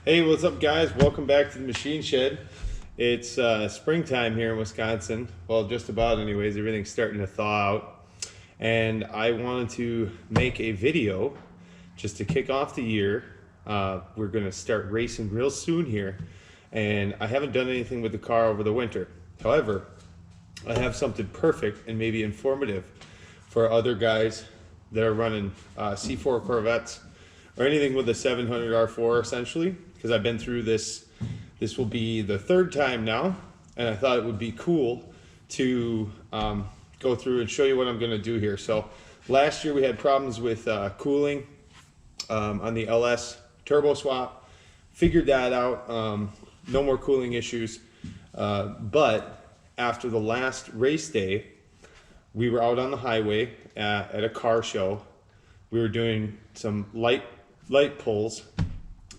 Hey, what's up, guys? Welcome back to the machine shed. It's springtime here in Wisconsin. Well, just about anyways. Everything's starting to thaw out. And I wanted to make a video just to kick off the year. We're going to start racing real soon here. And I haven't done anything with the car over the winter. However, I have something perfect and maybe informative for other guys that are running C4 Corvettes or anything with a 700 R4 essentially, because I've been through this. This will be the third time now, and I thought it would be cool to go through and show you what I'm going to do here. So last year we had problems with cooling on the LS turbo swap. Figured that out. No more cooling issues. But after the last race day, we were out on the highway at a car show. We were doing some light pulls,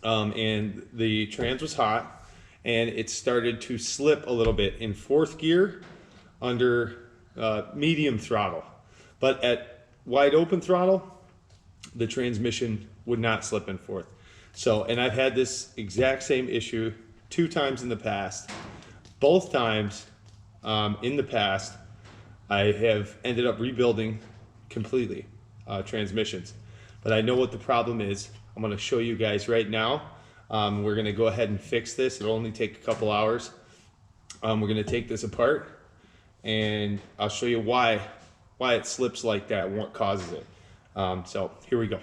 and the trans was hot, and it started to slip a little bit in fourth gear under medium throttle. But at wide open throttle, the transmission would not slip in fourth. So, and I've had this exact same issue 2 times in the past. Both times in the past, I have ended up rebuilding completely transmissions. But I know what the problem is. I'm going to show you guys right now. We're going to go ahead and fix this. It'll only take a couple hours. We're going to take this apart, and I'll show you why it slips like that and what causes it. So here we go.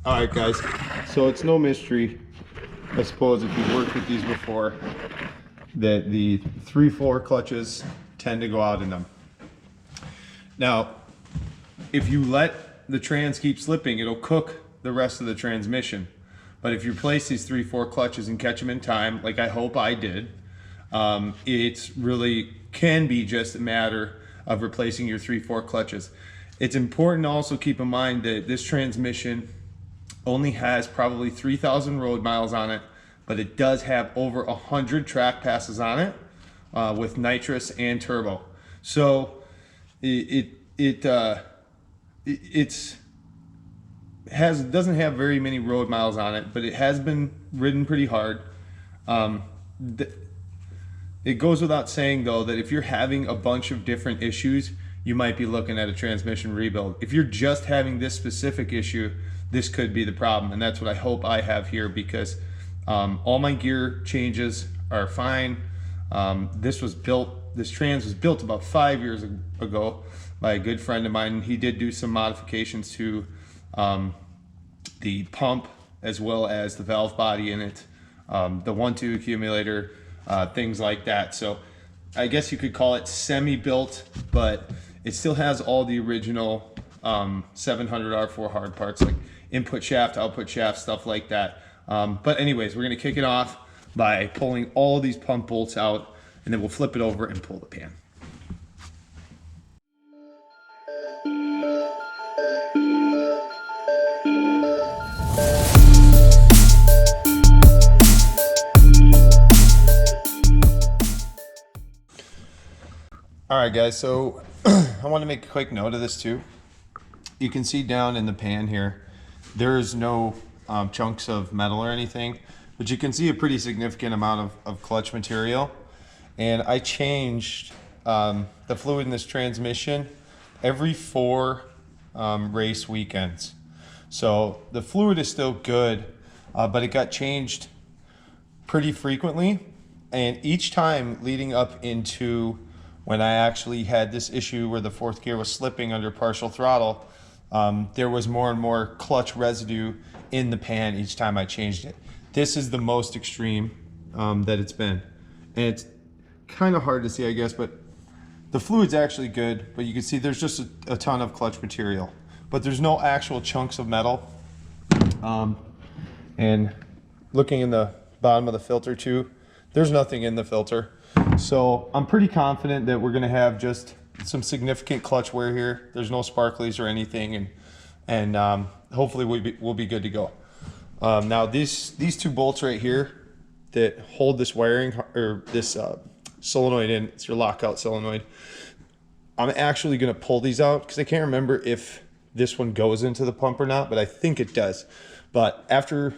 All right, guys, so it's no mystery, I suppose, if you've worked with these before, that the 3/4 clutches tend to go out in them. Now, if you let the trans keep slipping, it'll cook the rest of the transmission. But if you replace these 3/4 clutches and catch them in time, like I hope I did, it really can be just a matter of replacing your 3/4 clutches. It's important to also keep in mind that this transmission only has probably 3,000 road miles on it, but it does have over 100 track passes on it with nitrous and turbo. So doesn't have very many road miles on it, but it has been ridden pretty hard. It goes without saying though that if you're having a bunch of different issues, you might be looking at a transmission rebuild. If you're just having this specific issue, this could be the problem, and that's what I hope I have here, because all my gear changes are fine. This trans was built about 5 years ago by a good friend of mine. He did do some modifications to the pump as well as the valve body in it, the 1-2 accumulator, things like that. So I guess you could call it semi-built, but it still has all the original 700 R4 hard parts, like input shaft, output shaft, stuff like that. But anyways, we're gonna kick it off by pulling all of these pump bolts out, and then we'll flip it over and pull the pan. All right, guys, so I want to make a quick note of this too. You can see down in the pan here, there's no chunks of metal or anything, but you can see a pretty significant amount of clutch material. And I changed the fluid in this transmission every 4 race weekends. So the fluid is still good, but it got changed pretty frequently. And each time leading up into when I actually had this issue where the 4th gear was slipping under partial throttle, there was more and more clutch residue in the pan each time I changed it. This is the most extreme that it's been. And it's kind of hard to see, I guess, but the fluid's actually good, but you can see there's just a ton of clutch material. But there's no actual chunks of metal. And looking in the bottom of the filter too. There's nothing in the filter. So I'm pretty confident that we're gonna have just some significant clutch wear here. There's no sparklies or anything, and hopefully we'll be good to go. Now these two bolts right here that hold this wiring, or this solenoid in, it's your lockout solenoid. I'm actually gonna pull these out because I can't remember if this one goes into the pump or not, but I think it does. But after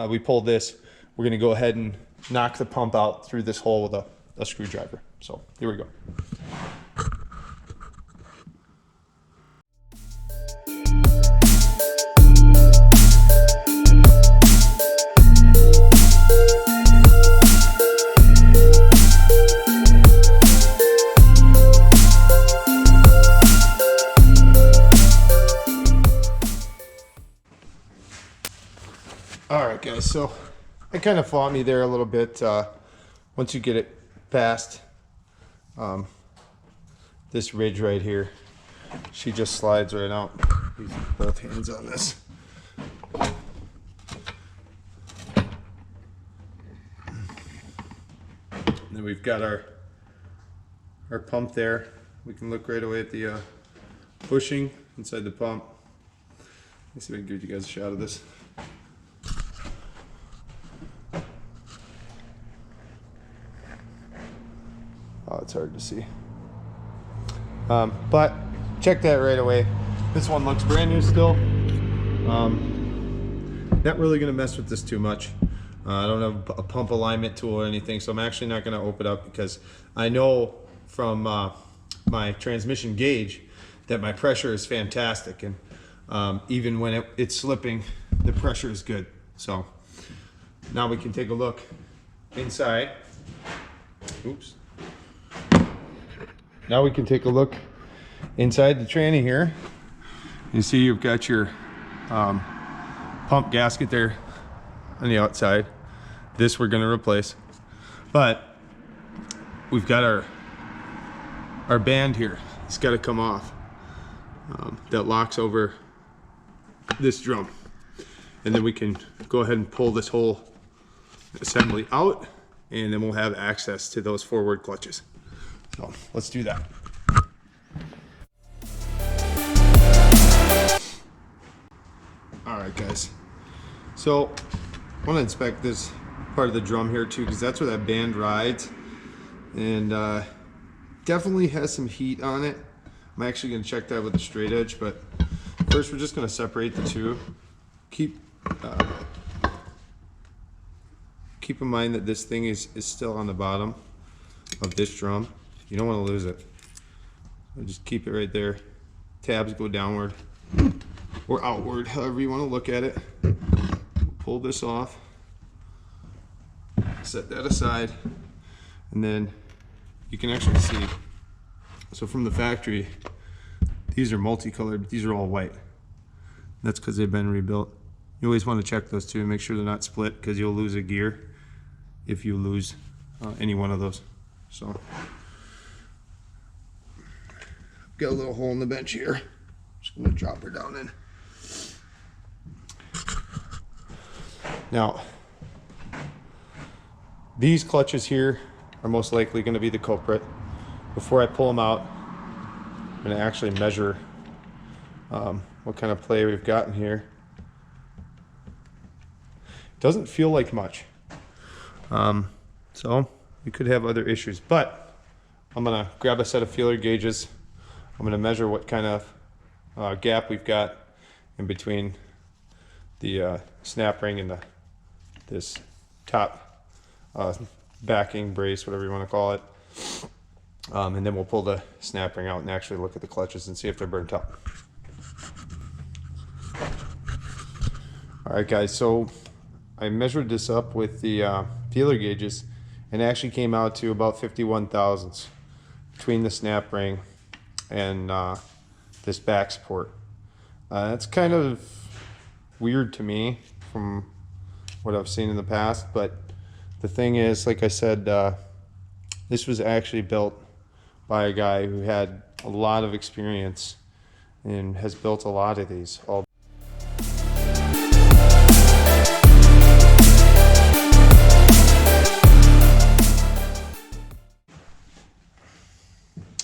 we pull this, we're gonna go ahead and knock the pump out through this hole with a screwdriver. So here we go. All right, guys, so it kind of fought me there a little bit. Once you get it past this ridge right here, she just slides right out. Use both hands on this. And then we've got our pump there. We can look right away at the bushing inside the pump. Let's see if I can give you guys a shot of this. Oh, it's hard to see. But check that right away. This one looks brand new still. Not really gonna mess with this too much. I don't have a pump alignment tool or anything, so I'm actually not gonna open it up because I know from my transmission gauge that my pressure is fantastic, and even when it's slipping, the pressure is good. So now we can take a look inside. Oops. Now we can take a look inside the tranny here. You see you've got your pump gasket there on the outside. This we're going to replace. But we've got our band here. It's got to come off. That locks over this drum. And then we can go ahead and pull this whole assembly out, and then we'll have access to those forward clutches. So let's do that. All right, guys. So I want to inspect this part of the drum here too, because that's where that band rides, and definitely has some heat on it. I'm actually going to check that with the straight edge, but first we're just going to separate the two. Keep in mind that this thing is still on the bottom of this drum. You don't want to lose it. So just keep it right there. Tabs go downward or outward, however you want to look at it. Pull this off. Set that aside. And then you can actually see. So from the factory, these are multicolored, but these are all white. That's because they've been rebuilt. You always want to check those two and make sure they're not split, because you'll lose a gear if you lose any one of those. So got a little hole in the bench here. Just gonna drop her down in. Now, these clutches here are most likely going to be the culprit. Before I pull them out, I'm going to actually measure what kind of play we've got in here. Doesn't feel like much. So we could have other issues, but I'm going to grab a set of feeler gauges. I'm going to measure what kind of gap we've got in between the snap ring and this top backing brace, whatever you want to call it. And then we'll pull the snap ring out and actually look at the clutches and see if they're burnt up. All right, guys, so I measured this up with the feeler gauges, and it actually came out to about 51 thousandths between the snap ring and this back support. That's kind of weird to me from what I've seen in the past, but the thing is, like I said, this was actually built by a guy who had a lot of experience and has built a lot of these.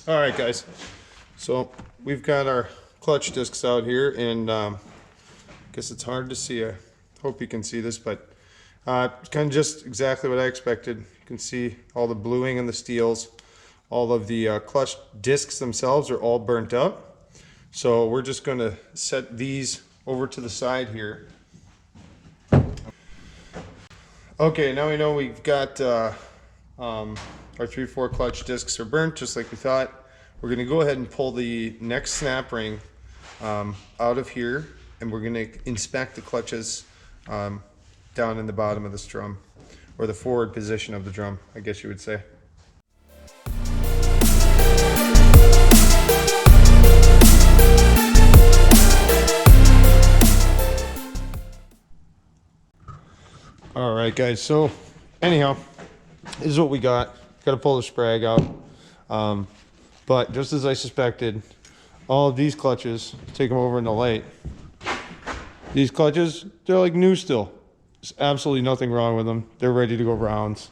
All right, guys. So we've got our clutch discs out here, and I guess it's hard to see. I hope you can see this, but it's kind of just exactly what I expected. You can see all the bluing in the steels. All of the clutch discs themselves are all burnt up. So we're just going to set these over to the side here. Okay, now we know we've got our 3/4 clutch discs are burnt just like we thought. We're going to go ahead and pull the next snap ring out of here, and we're going to inspect the clutches down in the bottom of this drum, or the forward position of the drum, I guess you would say. All right, guys, so anyhow, this is what we got. Got to pull the sprag out. But just as I suspected, all of these clutches, take them over in the light. These clutches, they're like new still. There's absolutely nothing wrong with them. They're ready to go rounds.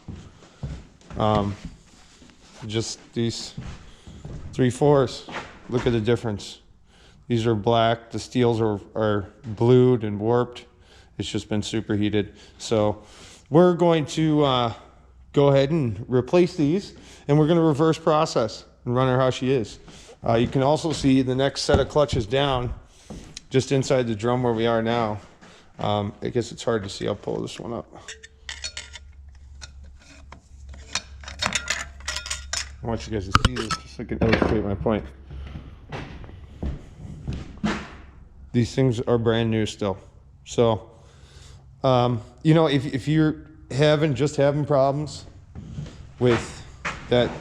Just these 3/4s, look at the difference. These are black, the steels are blued and warped. It's just been superheated. So we're going to go ahead and replace these, and we're going to reverse process and run her how she is. You can also see the next set of clutches down just inside the drum where we are now. I guess it's hard to see. I'll pull this one up. I want you guys to see this just so I can illustrate my point. These things are brand new still. So you know, if you're having problems with that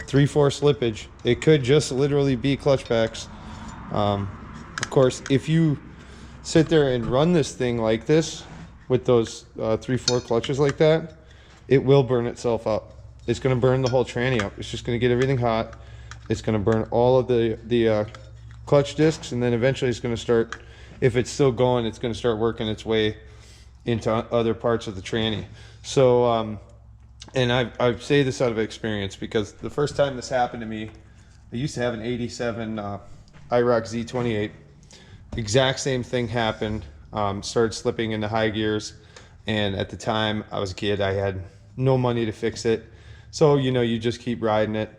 3/4 slippage, it could just literally be clutch packs. Of course, if you sit there and run this thing like this with those 3/4 clutches like that, it will burn itself up. It's going to burn the whole tranny up. It's just going to get everything hot. It's going to burn all of the clutch discs, and then eventually it's going to start. If it's still going, it's going to start working its way into other parts of the tranny. So, and I say this out of experience, because the first time this happened to me, I used to have an 87 IROC Z28. Exact same thing happened. Started slipping into high gears, and at the time I was a kid. I had no money to fix it. So, you know, you just keep riding it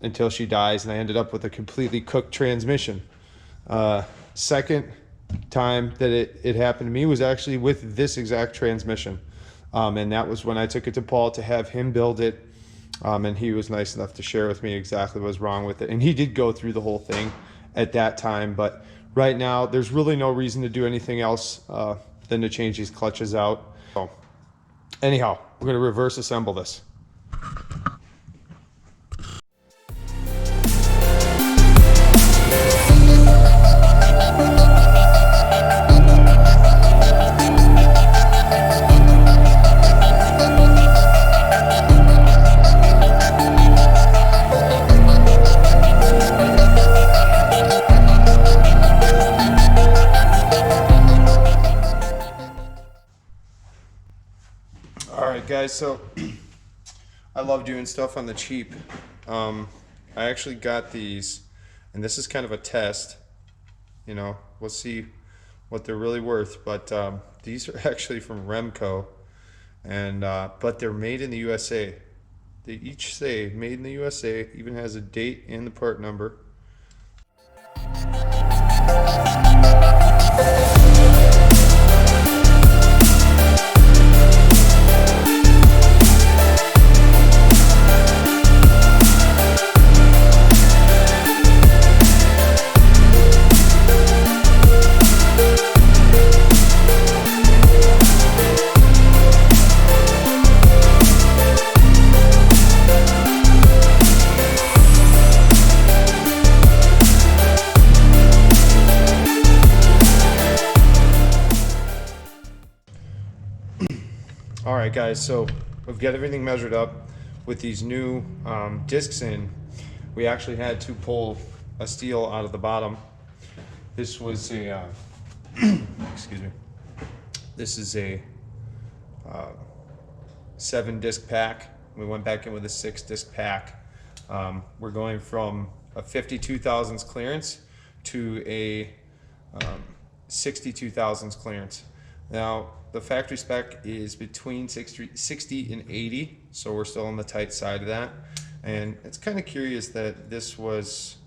until she dies, and I ended up with a completely cooked transmission. Second time that it happened to me was actually with this exact transmission, and that was when I took it to Paul to have him build it, and he was nice enough to share with me exactly what was wrong with it, and he did go through the whole thing at that time. But right now there's really no reason to do anything else than to change these clutches out. So anyhow, we're going to reverse assemble this. Guys, so I love doing stuff on the cheap. I actually got these, and this is kind of a test. You know, we'll see what they're really worth, but these are actually from Remco, and but they're made in the USA. They each say made in the USA, even has a date and the part number. All right, guys, so we've got everything measured up with these new discs in. We actually had to pull a steel out of the bottom. This was a, excuse me, this is a 7 disc pack We went back in with a 6-disc pack. We're going from a 52 thousandths clearance to a 62 thousandths clearance. Now, the factory spec is between 60 and 80, so we're still on the tight side of that. And it's kind of curious that this was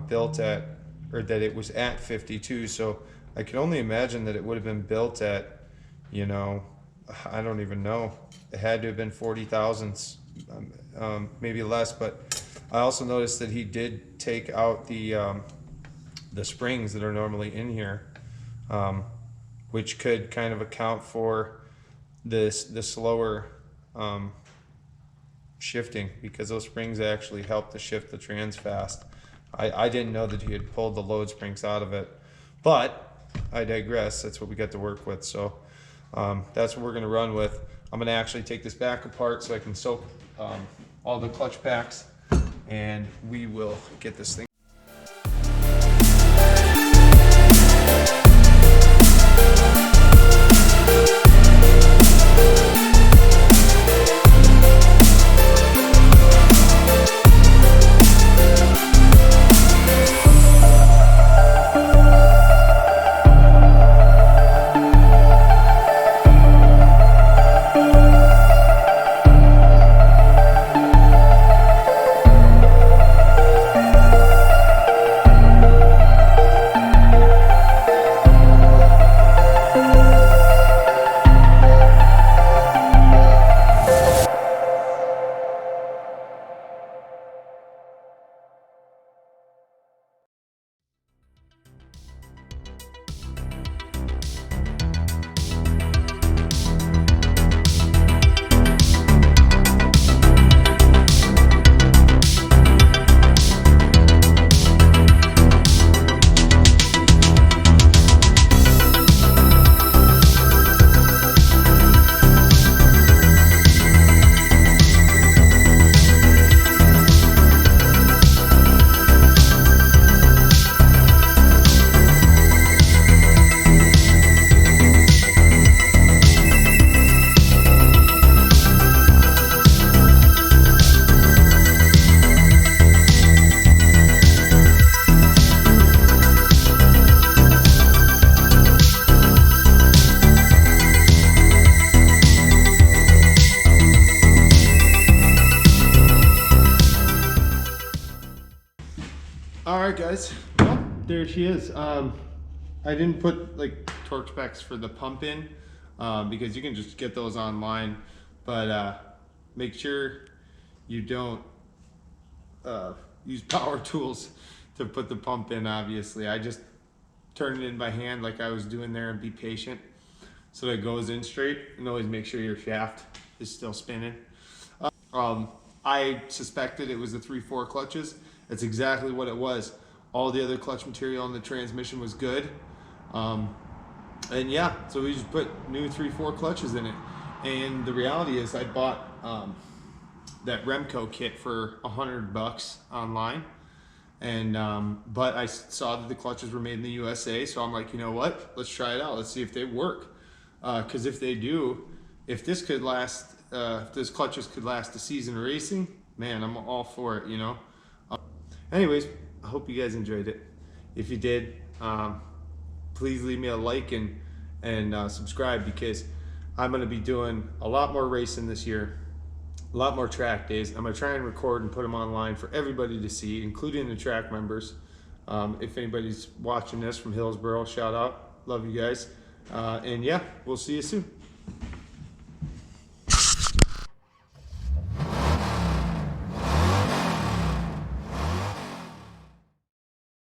built at, or that it was at 52, so I can only imagine that it would have been built at, you know, I don't even know. It had to have been 40 thousandths, maybe less, but I also noticed that he did take out the springs that are normally in here, which could kind of account for the slower shifting, because those springs actually help to shift the trans fast. I didn't know that he had pulled the load springs out of it, but I digress. That's what we got to work with. So that's what we're going to run with. I'm going to actually take this back apart so I can soak all the clutch packs, and we will get this thing. Alright guys, well, there she is. I didn't put like torque specs for the pump in because you can just get those online, but make sure you don't use power tools to put the pump in. Obviously, I just turn it in by hand like I was doing there, and be patient so that it goes in straight, and always make sure your shaft is still spinning. I suspected it was the 3/4 clutches. That's exactly what it was. All the other clutch material on the transmission was good. And yeah, so we just put new 3/4 clutches in it. And the reality is I bought that Remco kit for $100 online. And but I saw that the clutches were made in the USA, so I'm like, you know what? Let's try it out. Let's see if they work. Because if they do, if this could last, if those clutches could last a season racing, man, I'm all for it, you know. Anyways, I hope you guys enjoyed it. If you did, please leave me a like and subscribe, because I'm going to be doing a lot more racing this year, a lot more track days. I'm going to try and record and put them online for everybody to see, including the track members. If anybody's watching this from Hillsboro, shout out. Love you guys. And yeah, we'll see you soon.